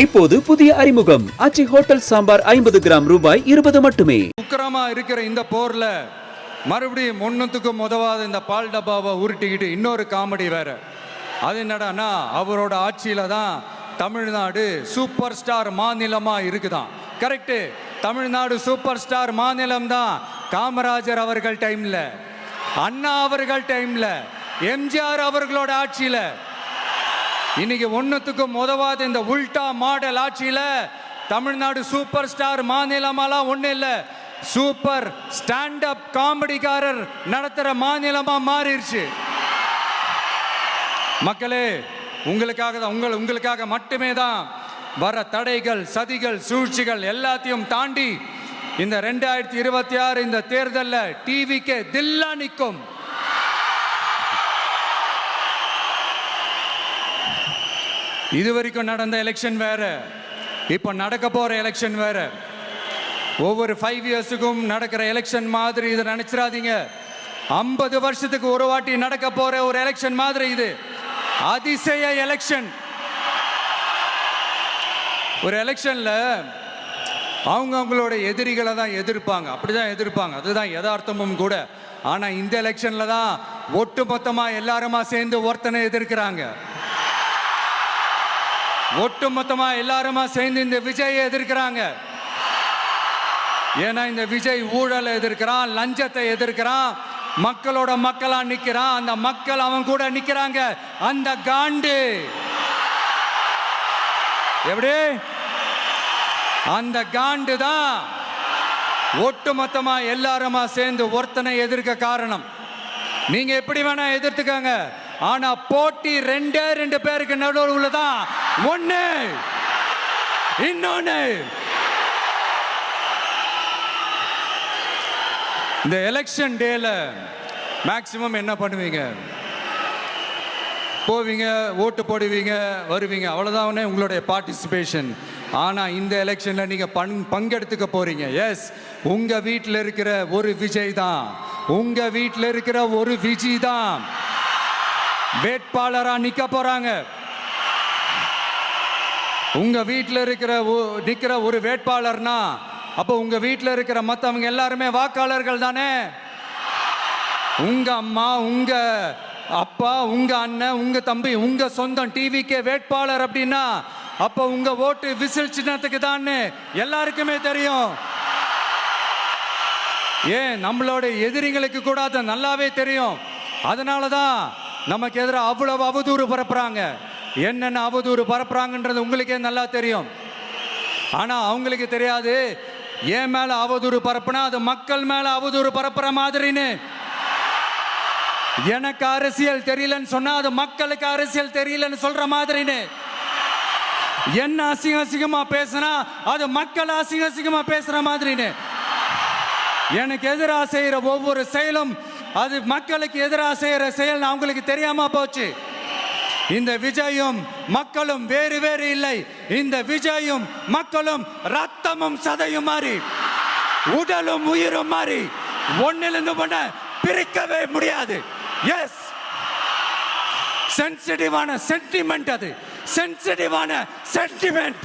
இப்போது புதிய அறிமுகம் ஆச்சி ஹோட்டல் சாம்பார் 50 கிராம் ரூபாய் 20 மட்டுமே. உக்கிரமா இருக்கிற இந்த போர்ல மறுபடியும் ஒன்னுத்துக்கும் உதவாத இந்த பால் டப்பாவை உருட்டிக்கிட்டு இன்னொரு காமெடி வேற. அது என்னடான்னா, அவரோட ஆட்சியில தான் தமிழ்நாடு சூப்பர் ஸ்டார் மாநிலமா இருக்குதான். கரெக்டு, தமிழ்நாடு சூப்பர் ஸ்டார் மாநிலம் தான். காமராஜர் அவர்கள் டைம்ல, அண்ணா அவர்கள் டைம்ல, எம்ஜிஆர் அவர்களோட ஆட்சியில. இன்னைக்கு ஒன்னுத்துக்கும் உதவாத இந்த உல்டா மாடல் ஆட்சியில தமிழ்நாடு சூப்பர் ஸ்டார் மாநிலமாலாம் ஒண்ணு இல்ல, சூப்பர் ஸ்டாண்ட் அப் காமெடிக்காரர் நடத்துற மாநிலமா மாறிடுச்சு. மக்களே, உங்களுக்காக மட்டுமே தான் வர தடைகள், சதிகள், சூழ்ச்சிகள் எல்லாத்தையும் தாண்டி இந்த 2026 இந்த தேர்தலில் டிவிக்கு தில்லா நிற்கும். இதுவரைக்கும் நடந்த எலெக்ஷன் வேற, இப்போ நடக்க போற எலெக்ஷன் வேற. ஒவ்வொரு 5 இயர்ஸுக்கும் நடக்கிற எலெக்ஷன் மாதிரி இதை நினைச்சிடாதீங்க. 50 வருஷத்துக்கு ஒரு வாட்டி நடக்க போற ஒரு எலெக்ஷன் மாதிரி இது. அதிசய எலெக்ஷன். ஒரு எலெக்ஷன்ல அவங்களோட எதிரிகளை தான் எதிர்ப்பாங்க, அப்படிதான் எதிர்ப்பாங்க, அதுதான் யதார்த்தமும் கூட. ஆனா இந்த எலெக்ஷன்ல தான் ஒட்டுமொத்தமா எல்லாருமா சேர்ந்து ஒருத்தனை எதிர்க்கிறாங்க. ஒட்டுமொத்தமா எல்லாருமா சேர்ந்து இந்த விஜயை எதிர்க்கிறாங்க. ஏன்னா இந்த விஜய் ஊழலை எதிர்க்கிறான், லஞ்சத்தை எதிர்க்கிறான், மக்களோட மக்களா நிக்கிறான். அந்த மக்கள் அவன் கூட நிக்கிறாங்க. அந்த காண்டு எப்படி, அந்த காண்டு தான் ஒட்டுமொத்தமா எல்லாருமா சேர்ந்து ஒருத்தனை எதிர்க்க காரணம். நீங்க எப்படி வேணா எதிர்த்துக்காங்க, ஆனா போட்டி 2 பேருக்கு நடுவில் உள்ளதான் ஒண்ணு. இன்னொன்னு, இந்த எலெக்ஷன் டேல மேக்சிமம் என்ன பண்ணுவீங்க? போவீங்க, ஓட்டு போடுவீங்க, வருவீங்க, அவ்வளவுதான் உங்களுடைய பார்ட்டிசிபேஷன். ஆனா இந்த எலெக்ஷன்ல நீங்க பங்கெடுத்துக்க போறீங்க. எஸ், உங்க வீட்டில் இருக்கிற ஒரு விஜய் தான், உங்க வீட்டில் இருக்கிற ஒரு விஜய் தான் வேட்பாளரா நிக்க போறாங்க. உங்க வீட்டில் நிக்கிற ஒரு வேட்பாளர்னா அப்போ உங்க வீட்டில் இருக்கிற மற்றவங்க எல்லாருமே வாக்காளர்கள் தானே. உங்க அம்மா, உங்க அப்பா, உங்க அண்ணன், உங்க தம்பி, உங்க சொந்தம் டிவிக்கே வேட்பாளர் அப்படின்னா அப்போ உங்க ஓட்டு விசில் சின்னத்துக்கு தான் எல்லாருக்குமே தெரியும். ஏன், நம்மளோட எதிரிங்களுக்கு கூட அது நல்லாவே தெரியும். அதனாலதான் நமக்கு எதிராக அவ்வளவு அவதூறு பரப்புறாங்க. என்னென்ன அவதூறு பரப்புறாங்கன்றது உங்களுக்கே நல்லா தெரியும். ஆனா அவங்களுக்கு தெரியாது, ஏன் மேல அவதூறு பரப்புனா அது மக்கள் மேல அவதூறு பரப்புற மாதிரின்னு. எனக்கு அரசியல் தெரியலன்னு சொன்னா அது மக்களுக்கு அரசியல் தெரியலன்னு சொல்ற மாதிரின்னு. என்ன அசிங்கமா பேசினா அது மக்கள் அசிங்கமா பேசுற மாதிரின்னு. எனக்கு எதிராக செய்யற ஒவ்வொரு செயலும் அது மக்களுக்கு எதிராக செய்யற செயல் அவங்களுக்கு தெரியாம போச்சு. இந்த விஜயும் மக்களும் வேறு வேறு இல்லை. இந்த விஜயும் மக்களும் ரத்தமும் சதையும் மாறி, உடலும் உயிரும் மாறி, ஒன்னிலிருந்து ஒண்ண பிரிக்கவே முடியாது. எஸ், சென்சிட்டிவான சென்டிமெண்ட், அது சென்சிட்டிவான சென்டிமெண்ட்.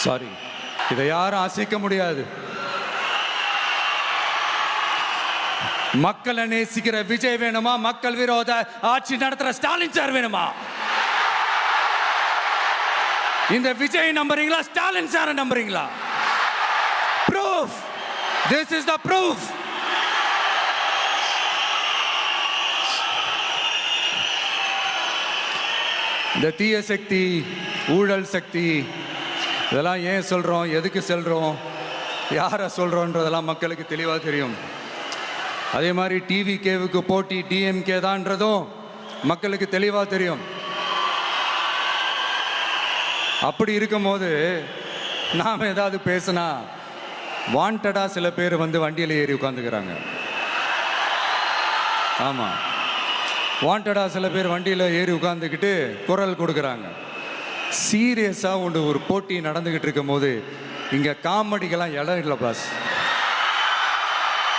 சாரி, இதை யாரும் அசைக்க முடியாது. மக்களை நேசிக்கிற விஜய் வேணுமா, மக்கள் விரோத ஆட்சி நடத்துற ஸ்டாலின் சார் வேணுமா? இந்த விஜய் நம்புறீங்களா, ஸ்டாலின் சார் நம்புறீங்களா? Proof. This is the proof. இந்த தீய சக்தி, ஊழல் சக்தி, இதெல்லாம் ஏன் சொல்கிறோம், எதுக்கு சொல்கிறோம், யாரை சொல்கிறோன்றதெல்லாம் மக்களுக்கு தெளிவாக தெரியும். அதே மாதிரி டிவிகேவுக்கு போட்டி டிஎம்கே தான்றதும் மக்களுக்கு தெளிவாக தெரியும். அப்படி இருக்கும்போது நாம் ஏதாவது பேசினா வாண்டடாக சில பேர் வந்து வண்டியில் ஏறி உட்காந்துக்கிறாங்க. ஆமாம், வாண்டடாக சில பேர் வண்டியில் ஏறி உட்காந்துக்கிட்டு குரல் கொடுக்குறாங்க. சீரியஸாக ஒரு போட்டி நடந்துக்கிட்டு இருக்கும் போது இங்கே காமெடிக்கெல்லாம் இடம் இல்லை பாஸ்.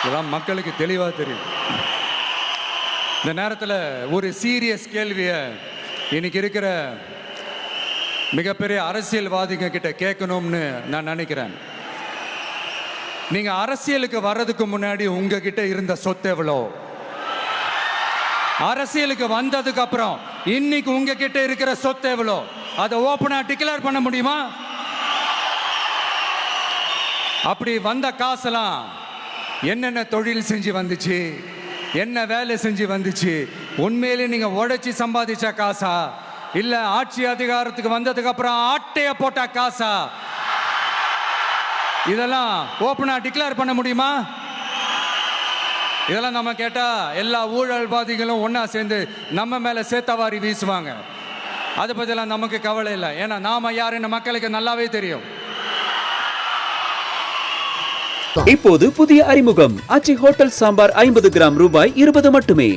இதெல்லாம் மக்களுக்கு தெளிவாக தெரியும். இந்த நேரத்தில் ஒரு சீரியஸ் கேள்வியை இன்னைக்கு இருக்கிற மிகப்பெரிய அரசியல்வாதிங்க கிட்ட கேட்கணும்னு நான் நினைக்கிறேன். நீங்க அரசியலுக்கு வர்றதுக்கு முன்னாடி உங்ககிட்ட இருந்த சொத்து எவ்வளோ? அரசியலுக்கு வந்ததுக்கு அப்புறம் இன்னைக்கு உங்ககிட்ட இருக்கிற சொத்து எவ்வளோ? அதை ஓப்பனா டிக்ளேர் பண்ண முடியுமா? அப்படி வந்த காசெல்லாம் என்னென்ன தொழில் செஞ்சு வந்துச்சு, என்ன வேலை செஞ்சு வந்துச்சு, உண்மையிலே நீங்க உழைச்சி சம்பாதிச்ச காசா, இல்ல ஆட்சி அதிகாரத்துக்கு வந்ததுக்கு அப்புறம் ஆட்டைய போட்ட காசா? இதெல்லாம் ஓப்பனா டிக்ளேர் பண்ண முடியுமா? இதெல்லாம் நம்ம கேட்டா எல்லா ஊழல்வாதிகளும் ஒன்னா சேர்ந்து நம்ம மேல சேத்தவாரி வீசுவாங்க. அதை பத்திலாம் நமக்கு கவலை இல்லை. ஏன்னா நாம யாருன்னு மக்களுக்கு நல்லாவே தெரியும். இப்போது புதிய அறிமுகம் ஆச்சி ஹோட்டல் சாம்பார் 50 கிராம் ரூபாய் 20 மட்டுமே.